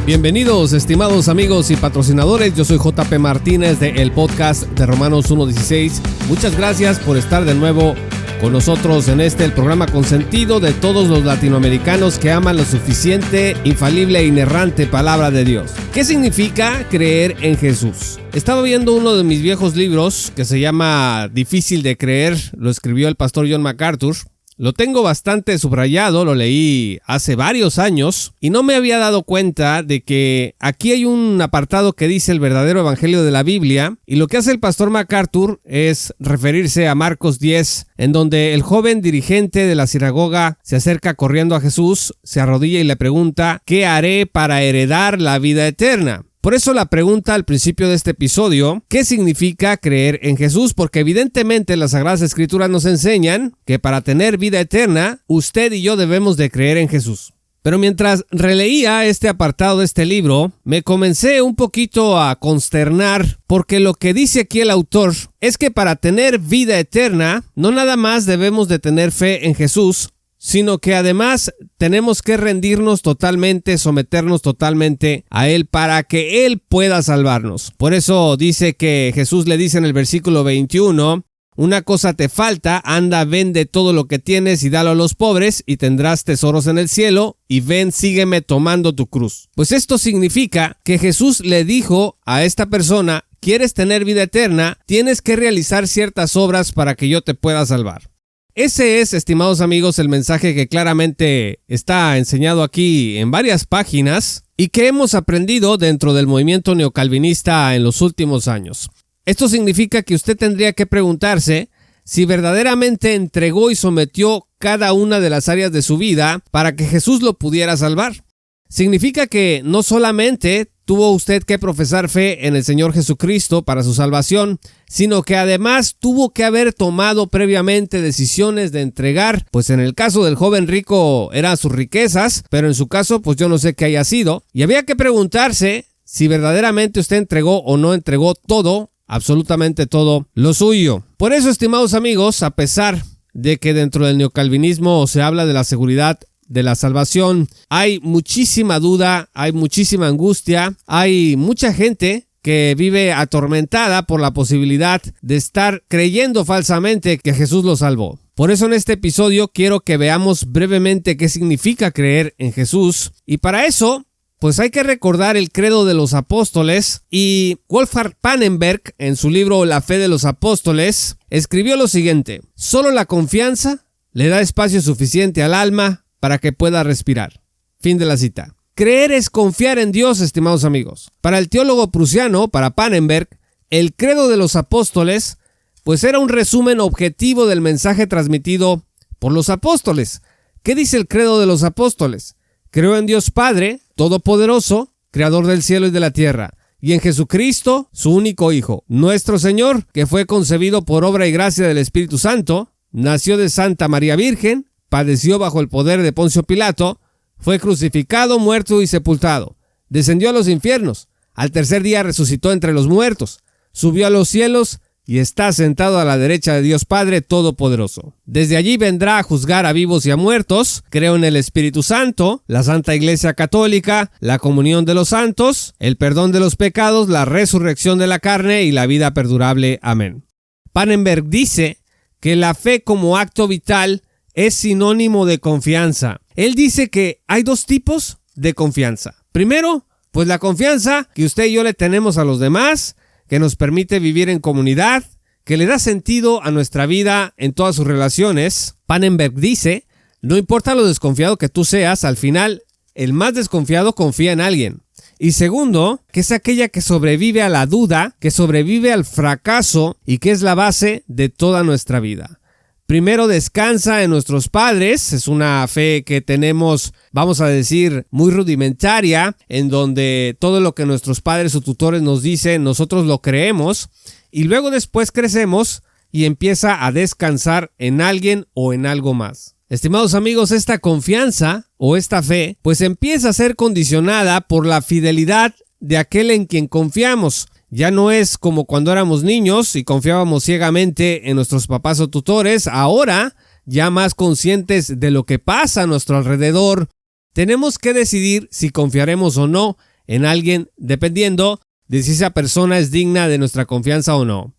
Bienvenidos, estimados amigos y patrocinadores. Yo soy JP Martínez de el podcast de Romanos 1:16. Muchas gracias por estar de nuevo con nosotros en el programa consentido de todos los latinoamericanos que aman la suficiente, infalible e inerrante palabra de Dios. ¿Qué significa creer en Jesús? Estaba viendo uno de mis viejos libros que se llama Difícil de creer. Lo escribió el pastor John MacArthur. Lo tengo bastante subrayado, lo leí hace varios años y no me había dado cuenta de que aquí hay un apartado que dice el verdadero evangelio de la Biblia, y lo que hace el pastor MacArthur es referirse a Marcos 10, en donde el joven dirigente de la sinagoga se acerca corriendo a Jesús, se arrodilla y le pregunta: ¿qué haré para heredar la vida eterna? Por eso la pregunta al principio de este episodio: ¿qué significa creer en Jesús? Porque evidentemente las Sagradas Escrituras nos enseñan que para tener vida eterna, usted y yo debemos de creer en Jesús. Pero mientras releía este apartado de este libro, me comencé un poquito a consternar, porque lo que dice aquí el autor es que para tener vida eterna, no nada más debemos de tener fe en Jesús, sino que además tenemos que rendirnos totalmente, someternos totalmente a Él para que Él pueda salvarnos. Por eso dice que Jesús le dice en el versículo 21, una cosa te falta, anda, vende todo lo que tienes y dalo a los pobres y tendrás tesoros en el cielo, y ven, sígueme tomando tu cruz. Pues esto significa que Jesús le dijo a esta persona: ¿quieres tener vida eterna? Tienes que realizar ciertas obras para que yo te pueda salvar. Ese es, estimados amigos, el mensaje que claramente está enseñado aquí en varias páginas y que hemos aprendido dentro del movimiento neocalvinista en los últimos años. Esto significa que usted tendría que preguntarse si verdaderamente entregó y sometió cada una de las áreas de su vida para que Jesús lo pudiera salvar. Significa que no solamente tuvo usted que profesar fe en el Señor Jesucristo para su salvación, sino que además tuvo que haber tomado previamente decisiones de entregar, pues en el caso del joven rico eran sus riquezas, pero en su caso pues yo no sé qué haya sido, y había que preguntarse si verdaderamente usted entregó o no entregó todo, absolutamente todo lo suyo. Por eso, estimados amigos, a pesar de que dentro del neocalvinismo se habla de la seguridad de la salvación, hay muchísima duda, hay muchísima angustia, hay mucha gente que vive atormentada por la posibilidad de estar creyendo falsamente que Jesús lo salvó. Por eso en este episodio quiero que veamos brevemente qué significa creer en Jesús, y para eso pues hay que recordar el credo de los apóstoles, y Wolfhard Pannenberg en su libro La fe de los apóstoles escribió lo siguiente: solo la confianza le da espacio suficiente al alma para que pueda respirar. Fin de la cita. Creer es confiar en Dios, estimados amigos. Para el teólogo prusiano, para Pannenberg, el credo de los apóstoles pues era un resumen objetivo del mensaje transmitido por los apóstoles. ¿Qué dice el credo de los apóstoles? Creo en Dios Padre Todopoderoso, Creador del cielo y de la tierra, y en Jesucristo, su único Hijo, nuestro Señor, que fue concebido por obra y gracia del Espíritu Santo, nació de Santa María Virgen, padeció bajo el poder de Poncio Pilato, fue crucificado, muerto y sepultado, descendió a los infiernos, al tercer día resucitó entre los muertos, subió a los cielos y está sentado a la derecha de Dios Padre Todopoderoso. Desde allí vendrá a juzgar a vivos y a muertos. Creo en el Espíritu Santo, la Santa Iglesia Católica, la comunión de los santos, el perdón de los pecados, la resurrección de la carne y la vida perdurable. Amén. Pannenberg dice que la fe como acto vital es sinónimo de confianza. Él dice que hay dos tipos de confianza. Primero, pues la confianza que usted y yo le tenemos a los demás, que nos permite vivir en comunidad, que le da sentido a nuestra vida en todas sus relaciones. Pannenberg dice: no importa lo desconfiado que tú seas, al final el más desconfiado confía en alguien. Y segundo, que es aquella que sobrevive a la duda, que sobrevive al fracaso y que es la base de toda nuestra vida. Primero, descansa en nuestros padres. Es una fe que tenemos, vamos a decir, muy rudimentaria, en donde todo lo que nuestros padres o tutores nos dicen, nosotros lo creemos, y luego después crecemos y empieza a descansar en alguien o en algo más. Estimados amigos, esta confianza o esta fe, pues empieza a ser condicionada por la fidelidad de aquel en quien confiamos. Ya no es como cuando éramos niños y confiábamos ciegamente en nuestros papás o tutores. Ahora, ya más conscientes de lo que pasa a nuestro alrededor, tenemos que decidir si confiaremos o no en alguien dependiendo de si esa persona es digna de nuestra confianza o no.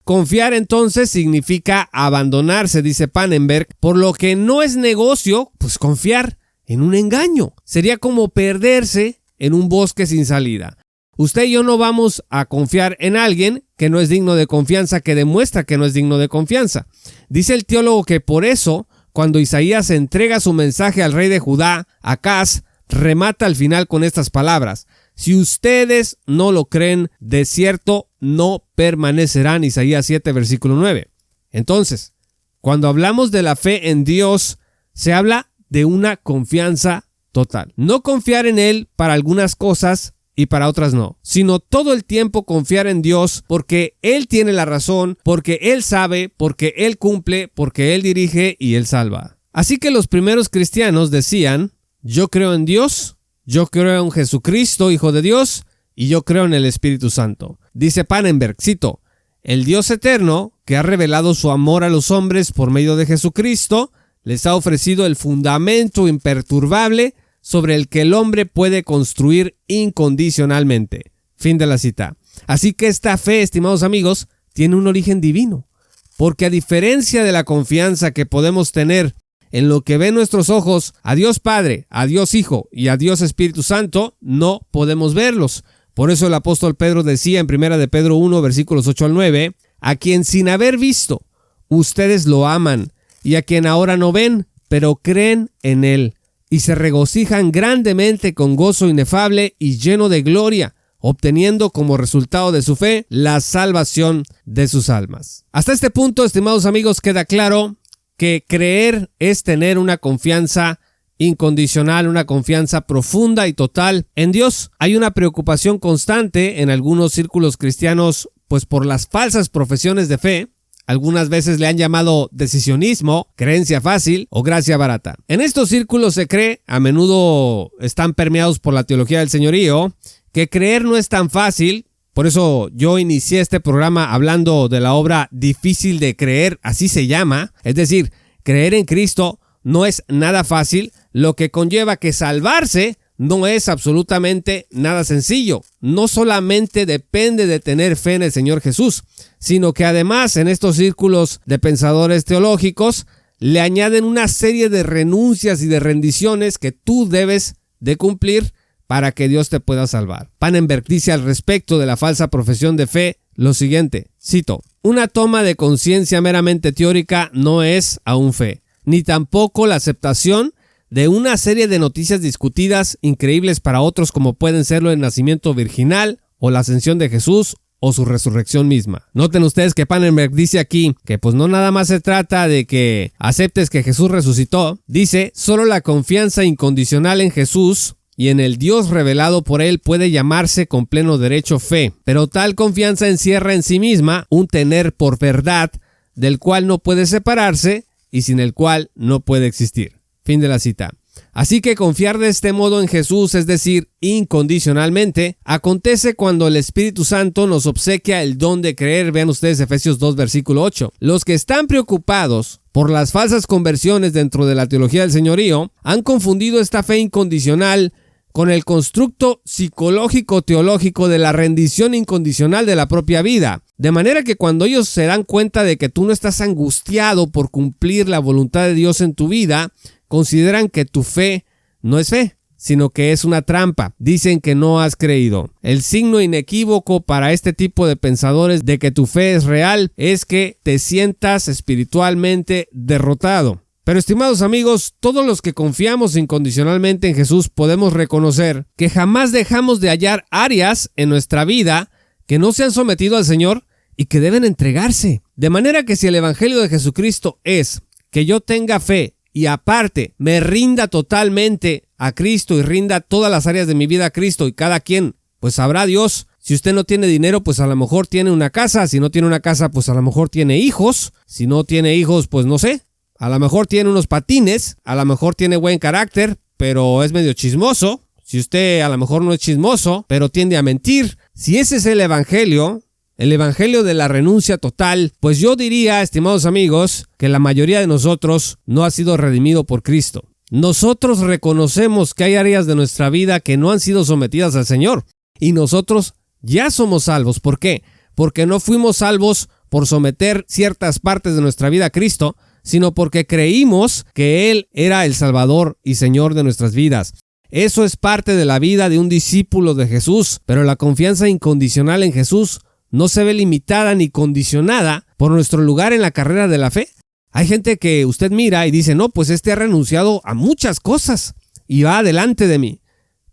Confiar entonces significa abandonarse, dice Pannenberg, por lo que no es negocio, pues confiar en un engaño. Sería como perderse en un bosque sin salida. Usted y yo no vamos a confiar en alguien que no es digno de confianza, que demuestra que no es digno de confianza. Dice el teólogo que por eso, cuando Isaías entrega su mensaje al rey de Judá, Acaz, remata al final con estas palabras: si ustedes no lo creen, de cierto no permanecerán. Isaías 7, versículo 9. Entonces, cuando hablamos de la fe en Dios, se habla de una confianza total. No confiar en Él para algunas cosas y para otras no, sino todo el tiempo confiar en Dios porque Él tiene la razón, porque Él sabe, porque Él cumple, porque Él dirige y Él salva. Así que los primeros cristianos decían: yo creo en Dios, yo creo en Jesucristo, Hijo de Dios, y yo creo en el Espíritu Santo. Dice Pannenberg, cito: el Dios eterno, que ha revelado su amor a los hombres por medio de Jesucristo, les ha ofrecido el fundamento imperturbable sobre el que el hombre puede construir incondicionalmente. Fin de la cita. Así que esta fe, estimados amigos, tiene un origen divino, porque a diferencia de la confianza que podemos tener en lo que ven nuestros ojos, a Dios Padre, a Dios Hijo y a Dios Espíritu Santo, no podemos verlos. Por eso el apóstol Pedro decía en 1 de Pedro 1, versículos 8 al 9, a quien sin haber visto, ustedes lo aman, y a quien ahora no ven, pero creen en Él, y se regocijan grandemente con gozo inefable y lleno de gloria, obteniendo como resultado de su fe la salvación de sus almas. Hasta este punto, estimados amigos, queda claro que creer es tener una confianza incondicional, una confianza profunda y total en Dios. Hay una preocupación constante en algunos círculos cristianos, pues por las falsas profesiones de fe. Algunas veces le han llamado decisionismo, creencia fácil o gracia barata. En estos círculos se cree, a menudo están permeados por la teología del señorío, que creer no es tan fácil. Por eso yo inicié este programa hablando de la obra Difícil de creer, así se llama. Es decir, creer en Cristo no es nada fácil, lo que conlleva que salvarse no es absolutamente nada sencillo. No solamente depende de tener fe en el Señor Jesús, sino que además en estos círculos de pensadores teológicos le añaden una serie de renuncias y de rendiciones que tú debes de cumplir para que Dios te pueda salvar. Pannenberg dice al respecto de la falsa profesión de fe lo siguiente, cito: una toma de conciencia meramente teórica no es aún fe, ni tampoco la aceptación de una serie de noticias discutidas increíbles para otros, como pueden serlo el nacimiento virginal o la ascensión de Jesús o su resurrección misma. Noten ustedes que Pannenberg dice aquí que pues no nada más se trata de que aceptes que Jesús resucitó. Dice, solo la confianza incondicional en Jesús y en el Dios revelado por Él puede llamarse con pleno derecho fe, pero tal confianza encierra en sí misma un tener por verdad del cual no puede separarse y sin el cual no puede existir. Fin de la cita. Así que confiar de este modo en Jesús, es decir, incondicionalmente, acontece cuando el Espíritu Santo nos obsequia el don de creer. Vean ustedes Efesios 2, versículo 8. Los que están preocupados por las falsas conversiones dentro de la teología del señorío han confundido esta fe incondicional con el constructo psicológico-teológico de la rendición incondicional de la propia vida. De manera que cuando ellos se dan cuenta de que tú no estás angustiado por cumplir la voluntad de Dios en tu vida, consideran que tu fe no es fe, sino que es una trampa. Dicen que no has creído. El signo inequívoco para este tipo de pensadores de que tu fe es real es que te sientas espiritualmente derrotado. Pero estimados amigos, todos los que confiamos incondicionalmente en Jesús podemos reconocer que jamás dejamos de hallar áreas en nuestra vida que no se han sometido al Señor y que deben entregarse. De manera que si el Evangelio de Jesucristo es que yo tenga fe y aparte me rinda totalmente a Cristo y rinda todas las áreas de mi vida a Cristo, y cada quien, pues sabrá Dios. Si usted no tiene dinero, pues a lo mejor tiene una casa. Si no tiene una casa, pues a lo mejor tiene hijos. Si no tiene hijos, pues no sé. A lo mejor tiene unos patines, a lo mejor tiene buen carácter, pero es medio chismoso. Si usted a lo mejor no es chismoso, pero tiende a mentir. Si ese es el evangelio de la renuncia total, pues yo diría, estimados amigos, que la mayoría de nosotros no ha sido redimido por Cristo. Nosotros reconocemos que hay áreas de nuestra vida que no han sido sometidas al Señor. Y nosotros ya somos salvos. ¿Por qué? Porque no fuimos salvos por someter ciertas partes de nuestra vida a Cristo, sino porque creímos que Él era el Salvador y Señor de nuestras vidas. Eso es parte de la vida de un discípulo de Jesús, pero la confianza incondicional en Jesús no se ve limitada ni condicionada por nuestro lugar en la carrera de la fe. Hay gente que usted mira y dice, no, pues ha renunciado a muchas cosas y va adelante de mí.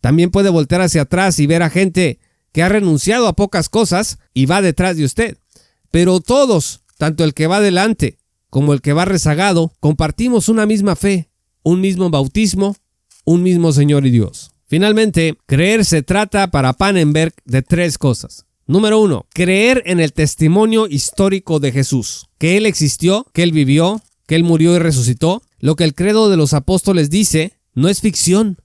También puede voltear hacia atrás y ver a gente que ha renunciado a pocas cosas y va detrás de usted. Pero todos, tanto el que va adelante como el que va rezagado, compartimos una misma fe, un mismo bautismo, un mismo Señor y Dios. Finalmente, creer se trata para Pannenberg de 3 cosas. Número 1, creer en el testimonio histórico de Jesús, que Él existió, que Él vivió, que Él murió y resucitó. Lo que el credo de los apóstoles dice no es ficción,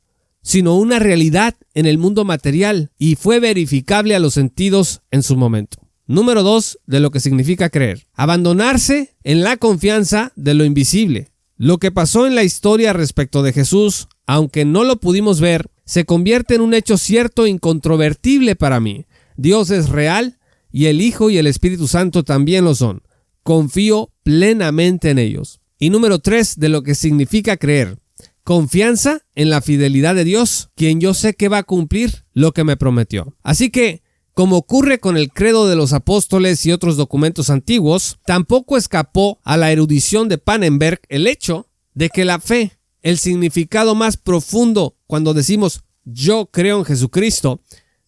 sino una realidad en el mundo material y fue verificable a los sentidos en su momento. Número 2, de lo que significa creer. Abandonarse en la confianza de lo invisible. Lo que pasó en la historia respecto de Jesús, aunque no lo pudimos ver, se convierte en un hecho cierto e incontrovertible para mí. Dios es real y el Hijo y el Espíritu Santo también lo son. Confío plenamente en ellos. Y número 3, de lo que significa creer. Confianza en la fidelidad de Dios, quien yo sé que va a cumplir lo que me prometió. Así que, como ocurre con el credo de los apóstoles y otros documentos antiguos, tampoco escapó a la erudición de Pannenberg el hecho de que la fe, el significado más profundo cuando decimos yo creo en Jesucristo,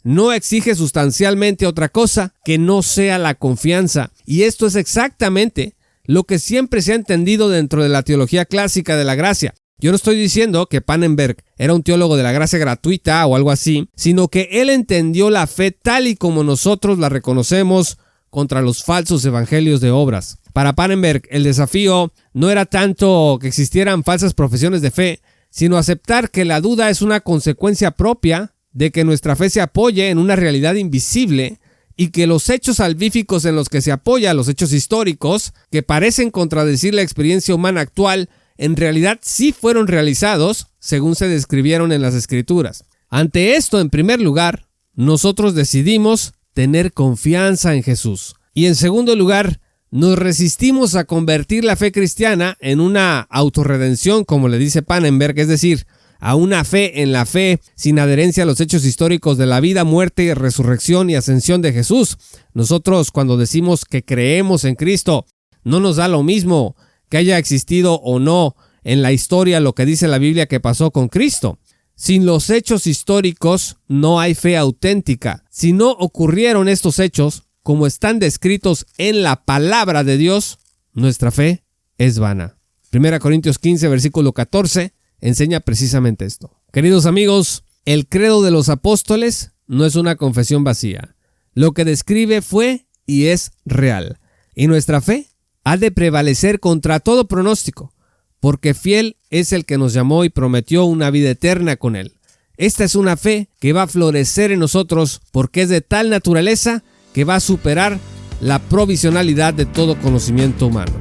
no exige sustancialmente otra cosa que no sea la confianza. Y esto es exactamente lo que siempre se ha entendido dentro de la teología clásica de la gracia. Yo no estoy diciendo que Pannenberg era un teólogo de la gracia gratuita o algo así, sino que él entendió la fe tal y como nosotros la reconocemos contra los falsos evangelios de obras. Para Pannenberg, el desafío no era tanto que existieran falsas profesiones de fe, sino aceptar que la duda es una consecuencia propia de que nuestra fe se apoye en una realidad invisible y que los hechos salvíficos en los que se apoya, los hechos históricos, que parecen contradecir la experiencia humana actual, en realidad sí fueron realizados según se describieron en las Escrituras. Ante esto, en primer lugar, nosotros decidimos tener confianza en Jesús. Y en segundo lugar, nos resistimos a convertir la fe cristiana en una autorredención, como le dice Pannenberg, es decir, a una fe en la fe sin adherencia a los hechos históricos de la vida, muerte, resurrección y ascensión de Jesús. Nosotros, cuando decimos que creemos en Cristo, no nos da lo mismo que haya existido o no en la historia lo que dice la Biblia que pasó con Cristo. Sin los hechos históricos no hay fe auténtica. Si no ocurrieron estos hechos, como están descritos en la palabra de Dios, nuestra fe es vana. 1 Corintios 15, versículo 14, enseña precisamente esto. Queridos amigos, el credo de los apóstoles no es una confesión vacía. Lo que describe fue y es real. Y nuestra fe ha de prevalecer contra todo pronóstico, porque fiel es el que nos llamó y prometió una vida eterna con Él. Esta es una fe que va a florecer en nosotros porque es de tal naturaleza que va a superar la provisionalidad de todo conocimiento humano.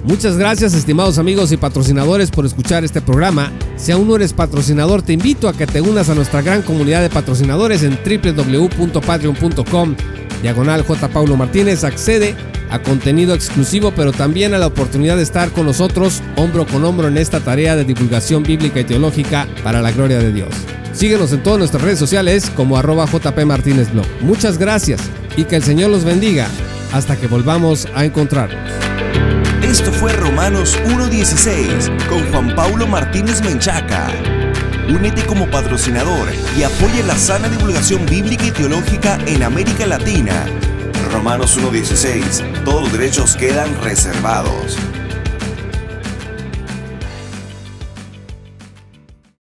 Muchas gracias, estimados amigos y patrocinadores, por escuchar este programa. Si aún no eres patrocinador, te invito a que te unas a nuestra gran comunidad de patrocinadores en www.patreon.com/J. Paulo Martínez. Accede a contenido exclusivo, pero también a la oportunidad de estar con nosotros hombro con hombro en esta tarea de divulgación bíblica y teológica para la gloria de Dios. Síguenos en todas nuestras redes sociales como @JP Martínez Blog. Muchas gracias y que el Señor los bendiga hasta que volvamos a encontrarnos. Esto fue Romanos 1:16 con Juan Paulo Martínez Menchaca. Únete como patrocinador y apoya la sana divulgación bíblica y teológica en América Latina. Romanos 1:16. Todos los derechos quedan reservados.